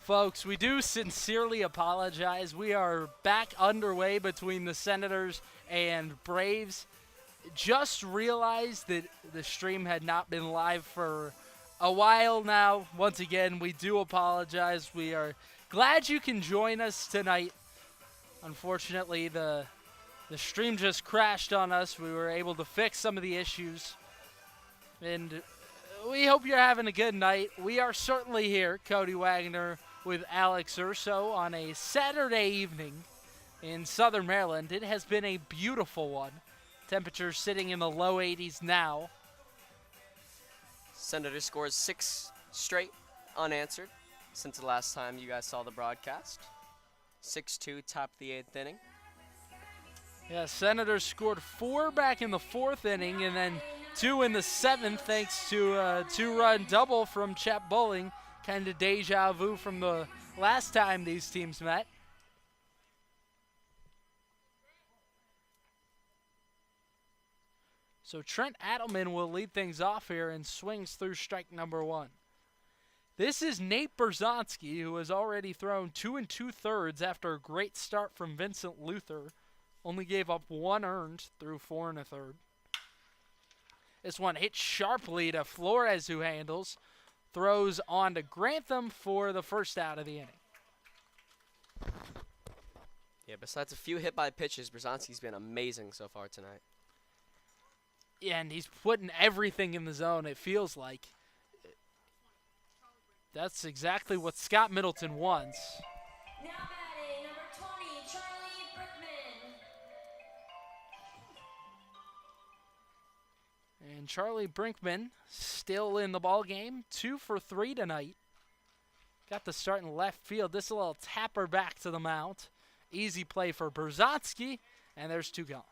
Folks, we do sincerely apologize. We are back underway between the Senators and Braves. Just realized that the stream had not been live for a while now. Once again, we do apologize. We are glad you can join us tonight. Unfortunately, the stream just crashed on us. We were able to fix some of the issues. And we hope you're having a good night. We are certainly here, Cody Wagner with Alex Urso, on a Saturday evening in Southern Maryland. It has been a beautiful one. Temperatures sitting in the low 80s now. Senators scores 6 straight unanswered since the last time you guys saw the broadcast. 6-2, top of the 8th inning. Yeah, Senators scored 4 back in the 4th inning and then 2 in the 7th thanks to a 2-run double from Chet Bowling. Kind of deja vu from the last time these teams met. So Trent Adelman will lead things off here and swings through strike number 1. This is Nate Berzonski, who has already thrown 2 2/3 after a great start from Vincent Luther. Only gave up 1 earned through 4 1/3. This one hit sharply to Flores, who handles. Throws on to Grantham for the first out of the inning. Yeah, besides a few hit by pitches, Berzonski's been amazing so far tonight. Yeah, and he's putting everything in the zone, it feels like. That's exactly what Scott Middleton wants. Now batting, number 20, Charlie Brickman. And Charlie Brinkman still in the ball game, 2 for 3 tonight. Got the start in left field. This is a little tapper back to the mount. Easy play for Berzonski, and there's 2 gone.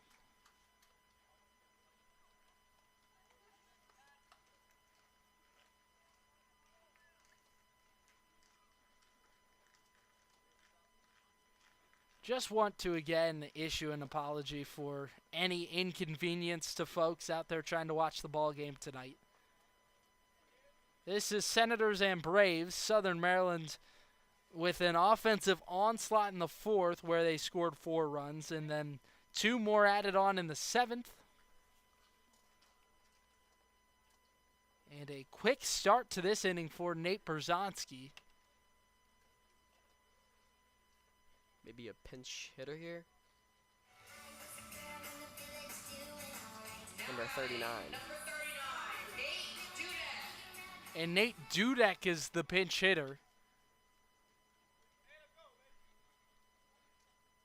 Just want to again issue an apology for any inconvenience to folks out there trying to watch the ball game tonight. This is Senators and Braves, Southern Maryland, with an offensive onslaught in the 4th where they scored 4 runs, and then 2 more added on in the 7th. And a quick start to this inning for Nate Berzonski. Maybe a pinch hitter here. Number 39. And Nate Dudek is the pinch hitter.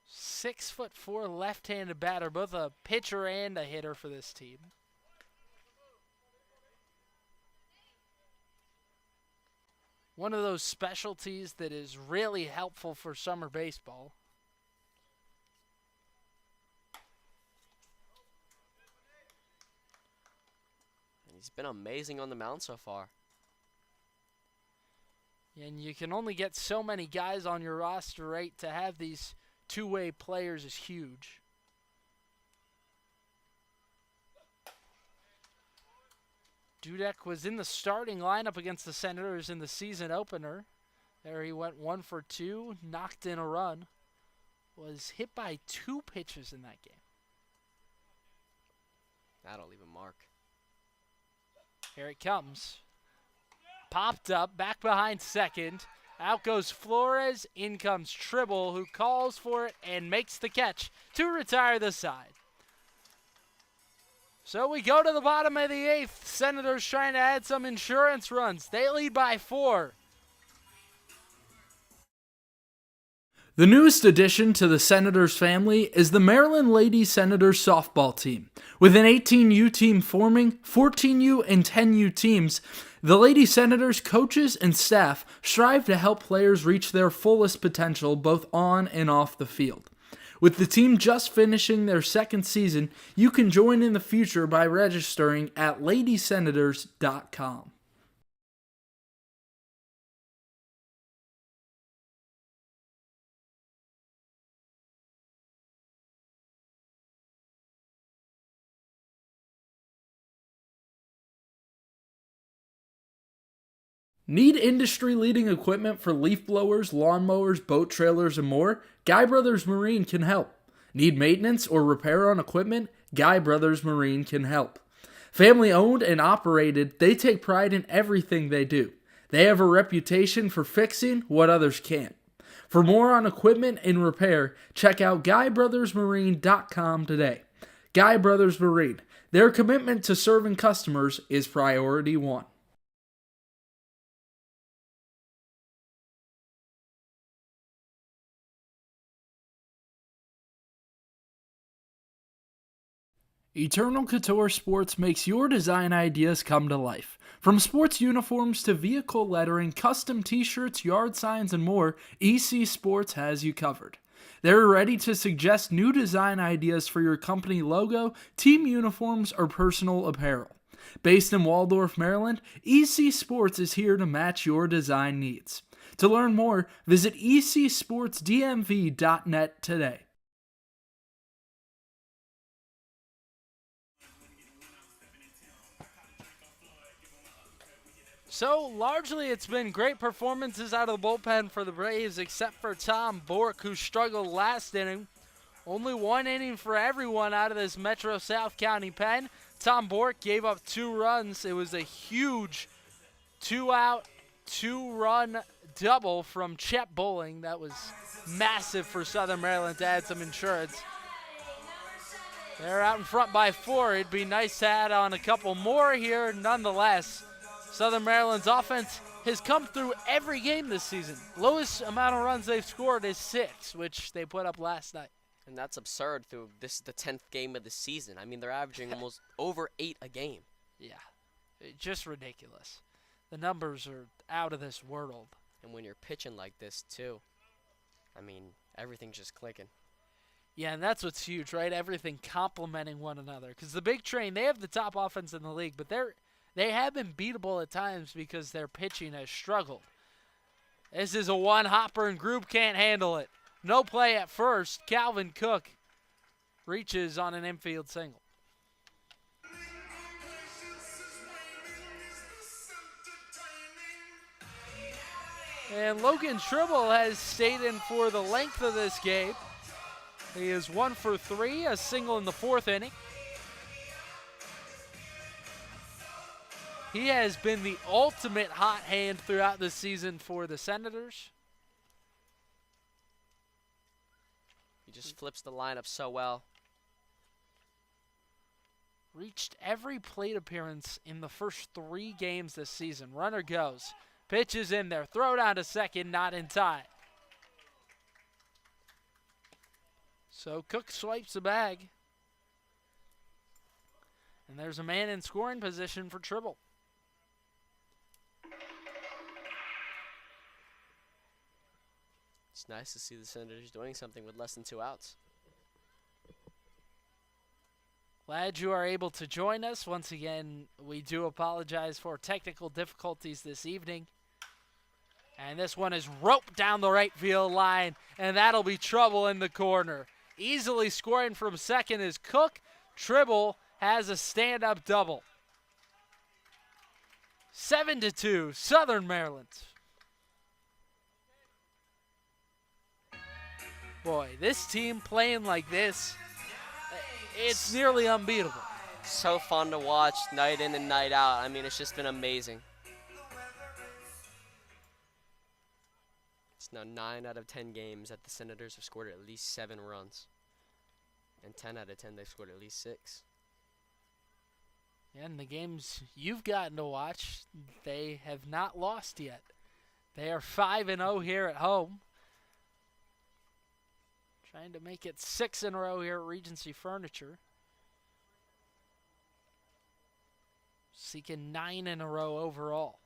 6'4" left-handed batter, both a pitcher and a hitter for this team. One of those specialties that is really helpful for summer baseball. And he's been amazing on the mound so far. And you can only get so many guys on your roster, right? To have these two-way players is huge. Dudek was in the starting lineup against the Senators in the season opener. There he went 1 for 2, knocked in a run. Was hit by 2 pitches in that game. That'll leave a mark. Here it comes. Popped up, back behind second. Out goes Flores. In comes Tribble, who calls for it and makes the catch to retire the side. So we go to the bottom of the 8th. Senators trying to add some insurance runs. They lead by 4. The newest addition to the Senators family is the Maryland Lady Senators softball team. With an 18U team forming, 14U and 10U teams, the Lady Senators coaches and staff strive to help players reach their fullest potential both on and off the field. With the team just finishing their 2nd season, you can join in the future by registering at ladysenators.com. Need industry-leading equipment for leaf blowers, lawnmowers, boat trailers, and more? Guy Brothers Marine can help. Need maintenance or repair on equipment? Guy Brothers Marine can help. Family owned and operated, they take pride in everything they do. They have a reputation for fixing what others can't. For more on equipment and repair, check out GuyBrothersMarine.com today. Guy Brothers Marine. Their commitment to serving customers is priority one. Eternal Couture Sports makes your design ideas come to life. From sports uniforms to vehicle lettering, custom t-shirts, yard signs, and more, EC Sports has you covered. They're ready to suggest new design ideas for your company logo, team uniforms, or personal apparel. Based in Waldorf, Maryland, EC Sports is here to match your design needs. To learn more, visit ecsportsdmv.net today. So, largely it's been great performances out of the bullpen for the Braves, except for Tom Bork, who struggled last inning. Only one inning for everyone out of this Metro South County pen. Tom Bork gave up 2 runs. It was a huge 2-out, 2-run double from Chet Bowling. That was massive for Southern Maryland to add some insurance. They're out in front by 4. It'd be nice to add on a couple more here. Nonetheless, Southern Maryland's offense has come through every game this season. Lowest amount of runs they've scored is 6, which they put up last night. And that's absurd. This is the 10th game of the season. I mean, they're averaging almost over 8 a game. Yeah, just ridiculous. The numbers are out of this world. And when you're pitching like this, too, I mean, everything's just clicking. Yeah, and that's what's huge, right? Everything complementing one another. Because the Big Train, they have the top offense in the league, but they have been beatable at times because their pitching has struggled. This is a one-hopper and Group can't handle it. No play at first. Calvin Cook reaches on an infield single. And Logan Tribble has stayed in for the length of this game. He is 1 for 3, a single in the 4th inning. He has been the ultimate hot hand throughout the season for the Senators. He just flips the lineup so well. Reached every plate appearance in the first 3 games this season. Runner goes. Pitch is in there. Throw down to second, not in time. So Cook swipes the bag. And there's a man in scoring position for Tribble. It's nice to see the Senators doing something with less than 2 outs. Glad you are able to join us. Once again, we do apologize for technical difficulties this evening. And this one is roped down the right field line, and that'll be trouble in the corner. Easily scoring from second is Cook. Tribble has a stand-up double. 7-2, Southern Maryland. Boy, this team playing like this, it's nearly unbeatable. So fun to watch night in and night out. I mean, it's just been amazing. It's now 9 out of 10 games that the Senators have scored at least 7 runs. And 10 out of 10 they've scored at least 6. And the games you've gotten to watch, they have not lost yet. They are 5-0 here at home. Trying to make it 6 in a row here at Regency Furniture. Seeking 9 in a row overall.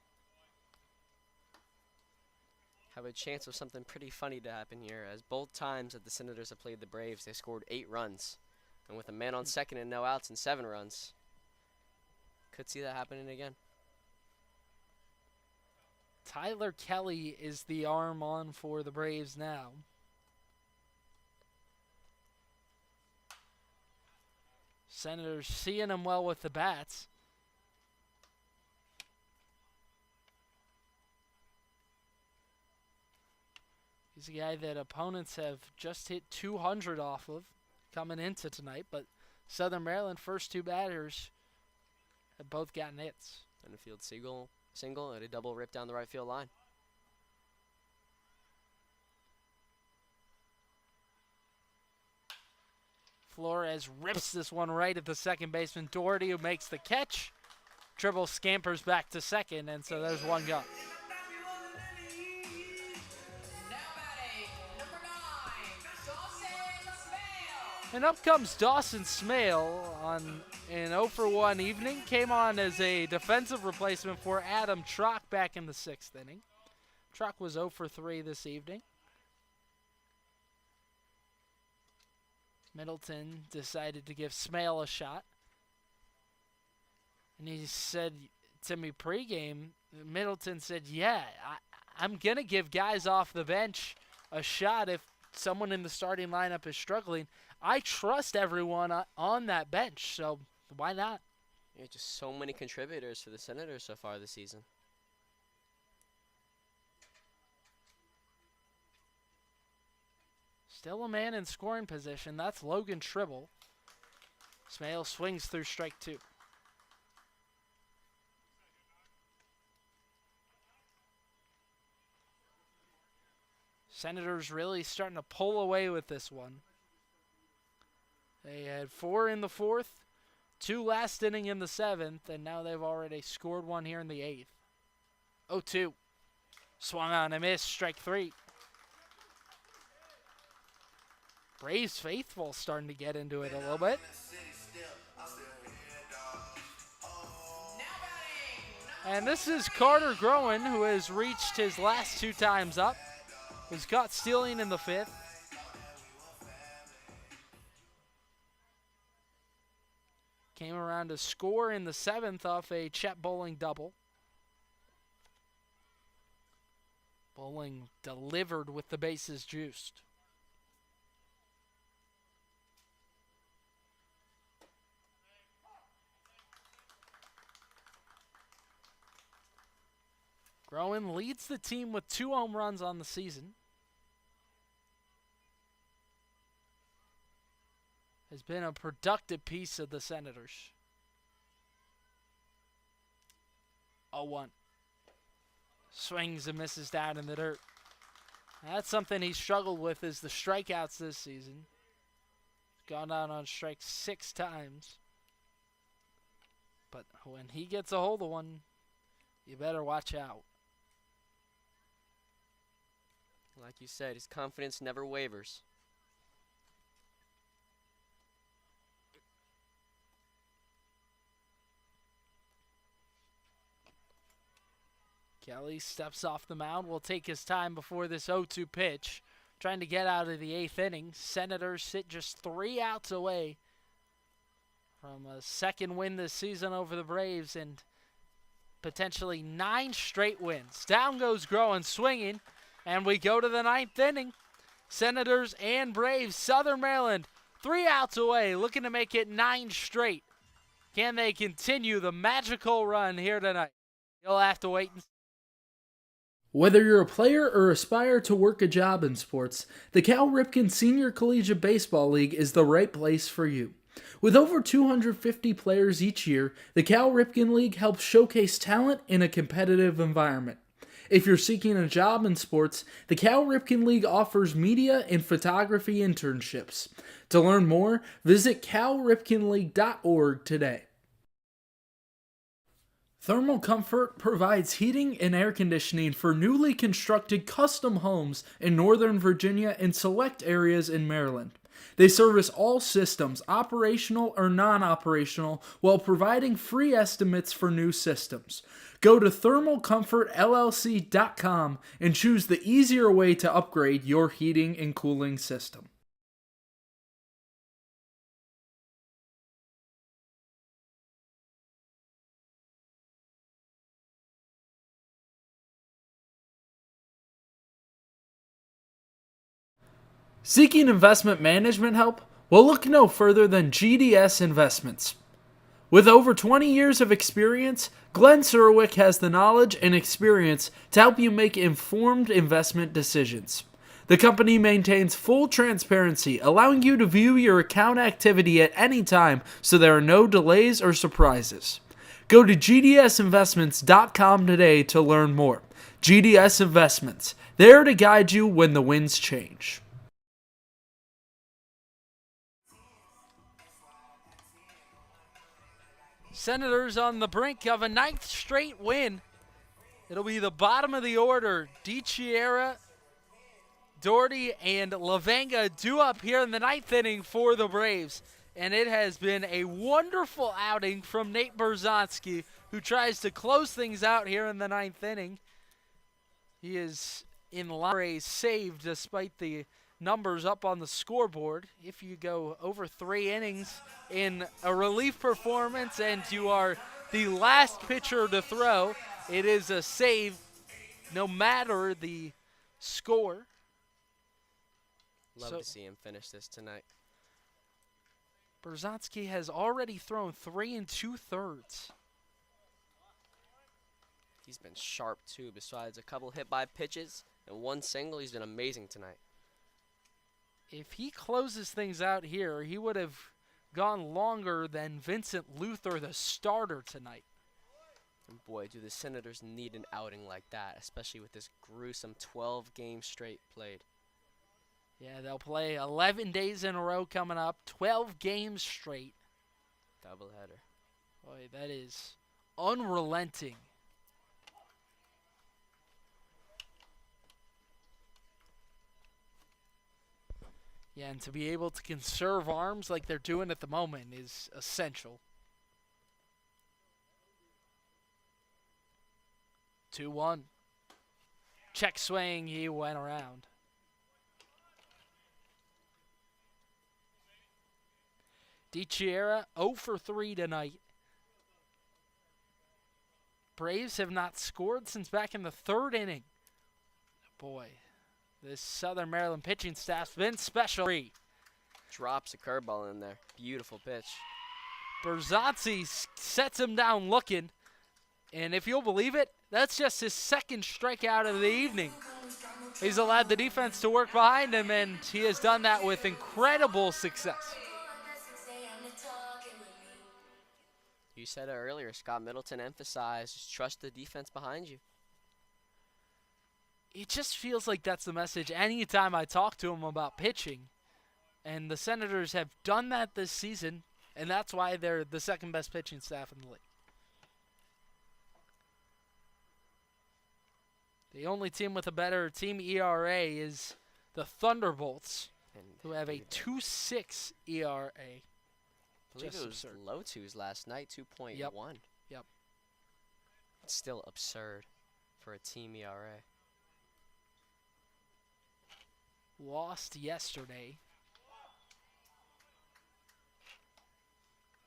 Have a chance of something pretty funny to happen here, as both times that the Senators have played the Braves, they scored 8 runs. And with a man on second and no outs and 7 runs, could see that happening again. Tyler Kelly is the arm on for the Braves now. Senators seeing him well with the bats. He's a guy that opponents have just hit 200 off of coming into tonight, but Southern Maryland first two batters have both gotten hits. And a field single and a double rip down the right field line. Flores rips this one right at the second baseman, Doherty, who makes the catch. Tribble scampers back to second, and so there's one gone. And up comes Dawson Smale on an 0-for-1 evening. Came on as a defensive replacement for Adam Trock back in the 6th inning. Trock was 0-for-3 this evening. Middleton decided to give Smale a shot. And he said to me pregame, Middleton said, yeah, I'm going to give guys off the bench a shot if someone in the starting lineup is struggling. I trust everyone on that bench, so why not? Yeah, just so many contributors for the Senators so far this season. Still a man in scoring position. That's Logan Tribble. Smale swings through strike 2. Senators really starting to pull away with this one. They had 4 in the 4th, 2 last inning in the 7th, and now they've already scored 1 here in the 8th. 0-2. Swung on a miss, strike 3. Braves faithful starting to get into it a little bit. And this is Carter Groen, who has reached his last 2 times up. Was caught stealing in the 5th. Came around to score in the 7th off a Chet Bowling double. Bowling delivered with the bases juiced. Groen leads the team with 2 home runs on the season. Has been a productive piece of the Senators. 0-1. Swings and misses down in the dirt. That's something he struggled with, is the strikeouts this season. Gone down on strikes 6 times. But when he gets a hold of one, you better watch out. Like you said, his confidence never wavers. Kelly steps off the mound. Will take his time before this 0-2 pitch. Trying to get out of the 8th inning. Senators sit just 3 outs away from a second win this season over the Braves and potentially 9 straight wins. Down goes Groen swinging, and we go to the 9th inning. Senators and Braves, Southern Maryland, 3 outs away, looking to make it 9 straight. Can they continue the magical run here tonight? You'll have to wait and see. Whether you're a player or aspire to work a job in sports, the Cal Ripken Senior Collegiate Baseball League is the right place for you. With over 250 players each year, the Cal Ripken League helps showcase talent in a competitive environment. If you're seeking a job in sports, the Cal Ripken League offers media and photography internships. To learn more, visit calripkenleague.org today. Thermal Comfort provides heating and air conditioning for newly constructed custom homes in Northern Virginia and select areas in Maryland. They service all systems, operational or non-operational, while providing free estimates for new systems. Go to thermalcomfortllc.com and choose the easier way to upgrade your heating and cooling system. Seeking investment management help? Well, look no further than GDS Investments. With over 20 years of experience, Glenn Surwick has the knowledge and experience to help you make informed investment decisions. The company maintains full transparency, allowing you to view your account activity at any time so there are no delays or surprises. Go to gdsinvestments.com today to learn more. GDS Investments, there to guide you when the winds change. Senators on the brink of a 9th straight win. It'll be the bottom of the order. DiChiara, Doherty, and Lavanga due up here in the 9th inning for the Braves. And it has been a wonderful outing from Nate Berzonski, who tries to close things out here in the 9th inning. He is in line for a save despite the numbers up on the scoreboard. If you go over 3 innings in a relief performance and you are the last pitcher to throw, it is a save no matter the score. Love So- to see him finish this tonight. Berzonski has already thrown 3 2/3. He's been sharp too. Besides a couple hit by pitches and 1 single, he's been amazing tonight. If he closes things out here, he would have gone longer than Vincent Luther, the starter, tonight. And boy, do the Senators need an outing like that, especially with this gruesome 12 games straight played. Yeah, they'll play 11 days in a row coming up, 12 games straight. Doubleheader. Boy, that is unrelenting. Yeah, and to be able to conserve arms like they're doing at the moment is essential. 2-1. Check swing, he went around. DiChiara 0 for 3 tonight. Braves have not scored since back in the 3rd inning. Boy, this Southern Maryland pitching staff's been special. Drops a curveball in there. Beautiful pitch. Berzonzi sets him down looking, and if you'll believe it, that's just his 2nd strikeout of the evening. He's allowed the defense to work behind him, and he has done that with incredible success. You said it earlier, Scott Middleton emphasized, just trust the defense behind you. It just feels like that's the message anytime I talk to him about pitching. And the Senators have done that this season, and that's why they're the 2nd best pitching staff in the league. The only team with a better team ERA is the Thunderbolts, And who have a 2.6 ERA. I believe Just it was absurd. low 2s last night, 2.1. Yep. It's still absurd for a team E ERA. Lost yesterday.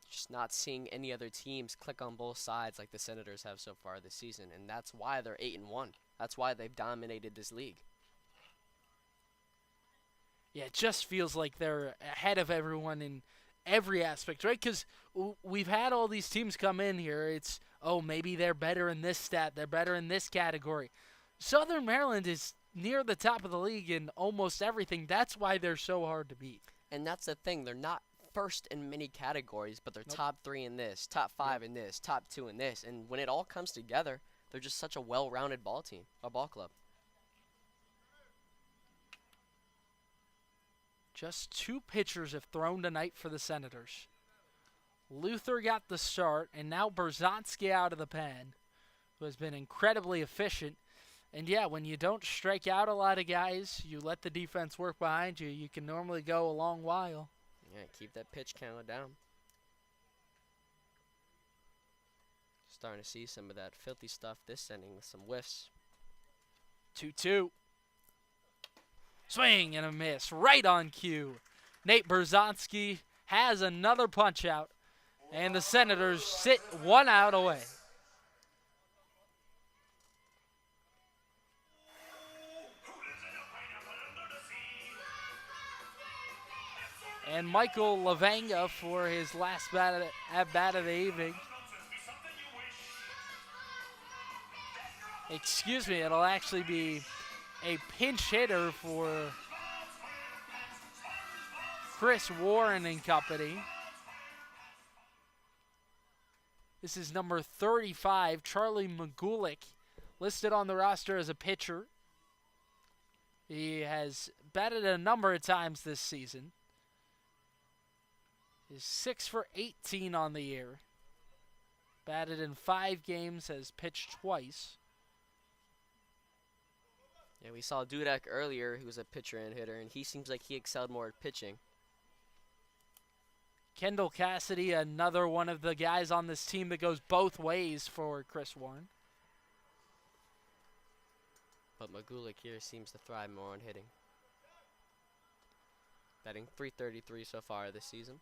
Just not seeing any other teams click on both sides like the Senators have so far this season, and that's why they're 8-1. That's why they've dominated this league. Yeah, it just feels like they're ahead of everyone in every aspect, right? Because we've had all these teams come in here. It's, oh, maybe they're better in this stat. They're better in this category. Southern Maryland is near the top of the league in almost everything. That's why they're so hard to beat. And that's the thing. They're not first in many categories, but they're Nope. top 3 in this, top 5 in this, top 2 in this. And when it all comes together, they're just such a well-rounded ball team, a ball club. Just 2 pitchers have thrown tonight for the Senators. Luther got the start, and now Berzonski out of the pen, who has been incredibly efficient. And yeah, when you don't strike out a lot of guys, you let the defense work behind you, you can normally go a long while. Yeah, keep that pitch count down. Starting to see some of that filthy stuff this inning with some whiffs. 2-2. Swing and a miss, right on cue. Nate Berzonski has another punch out, and the Senators sit 1 out away. And Michael Lavanga for his last at-bat of the evening. Excuse me, it'll actually be a pinch hitter for Chris Warren and company. This is number 35, Charlie Magulik, listed on the roster as a pitcher. He has batted a number of times this season. He's 6 for 18 on the year. Batted in 5 games, has pitched twice. Yeah, we saw Dudek earlier, who was a pitcher and hitter, and he seems like he excelled more at pitching. Kendall Cassidy, another one of the guys on this team that goes both ways for Chris Warren. But Magulik here seems to thrive more on hitting. Batting .333 so far this season.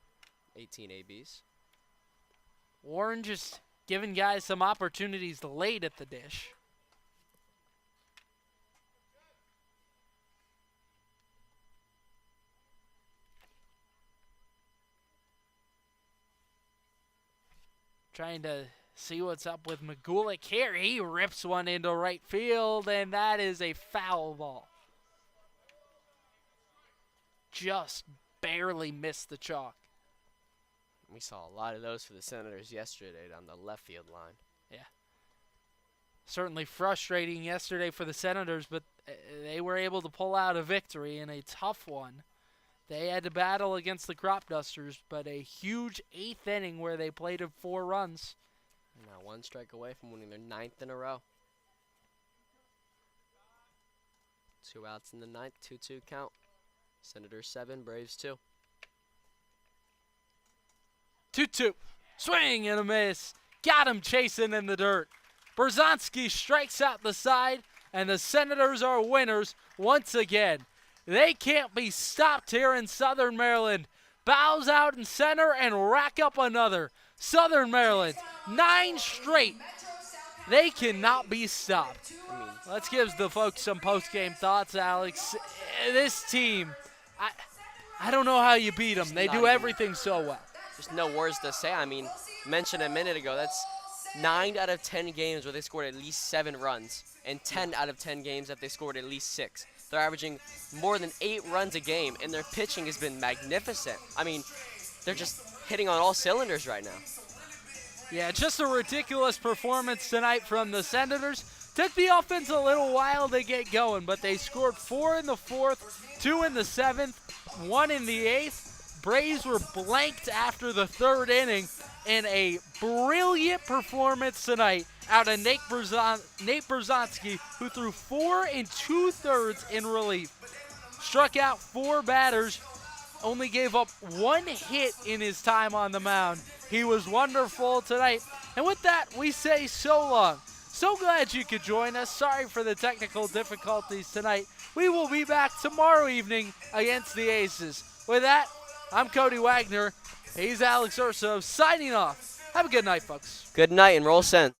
18 ABs. Warren just giving guys some opportunities late at the dish. Trying to see what's up with Magulik here. He rips one into right field, and that is a foul ball. Just barely missed the chalk. We saw a lot of those for the Senators yesterday down the left field line. Yeah. Certainly frustrating yesterday for the Senators, but they were able to pull out a victory in a tough one. They had to battle against the Crop Dusters, but a huge 8th inning where they played in 4 runs. Now 1 strike away from winning their 9th in a row. 2 outs in the 9th, 2-2 count. Senators 7, Braves 2. 2-2. Swing and a miss. Got him chasing in the dirt. Berzonski strikes out the side, and the Senators are winners once again. They can't be stopped here in Southern Maryland. Bows out in center and rack up another. Southern Maryland, 9 straight. They cannot be stopped. Let's give the folks some post-game thoughts, Alex. This team, I don't know how you beat them. They do everything so well. There's no words to say. I mean, mentioned a minute ago, that's 9 out of 10 games where they scored at least 7 runs, and 10 out of 10 games that they scored at least 6. They're averaging more than 8 runs a game, and their pitching has been magnificent. I mean, they're just hitting on all cylinders right now. Yeah, just a ridiculous performance tonight from the Senators. Took the offense a little while to get going, but they scored 4 in the 4th, 2 in the 7th, 1 in the 8th. Braves were blanked after the 3rd inning, and a brilliant performance tonight out of Nate Berzonski, who threw 4 2/3 in relief. Struck out 4 batters, only gave up 1 hit in his time on the mound. He was wonderful tonight. And with that, we say so long. So glad you could join us. Sorry for the technical difficulties tonight. We will be back tomorrow evening against the Aces. With that, I'm Cody Wagner. He's Alex Urso signing off. Have a good night, folks. Good night and roll Sens.